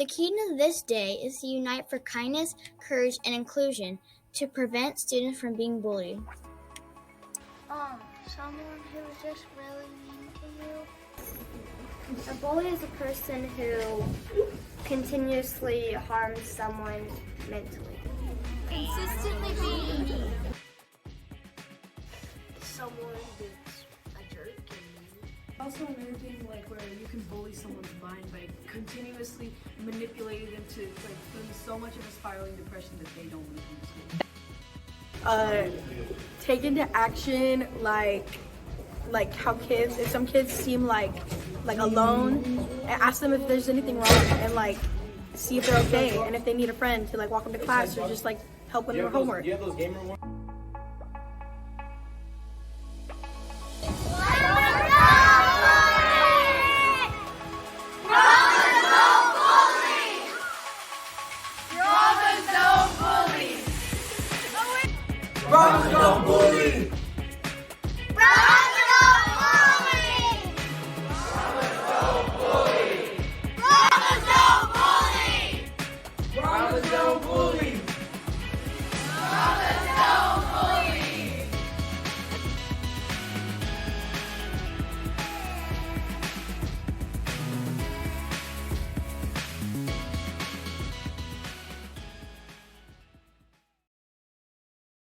The key to this day is to unite for kindness, courage, and inclusion to prevent students from being bullied. Someone who's just really mean to you. A bully is a person who continuously harms someone mentally. Consistently being mean. Someone that's a jerk and mean. Also another thing like where you can bully someone's mind by continuously manipulating them to like feel so much of a spiraling depression that they don't leave school. Take into action like how kids, if some kids seem like alone, and ask them if there's anything wrong and like see if they're okay, and if they need a friend to like walk them to class or just like help with their homework. Do you have those gamer ones? Brahmas don't bully!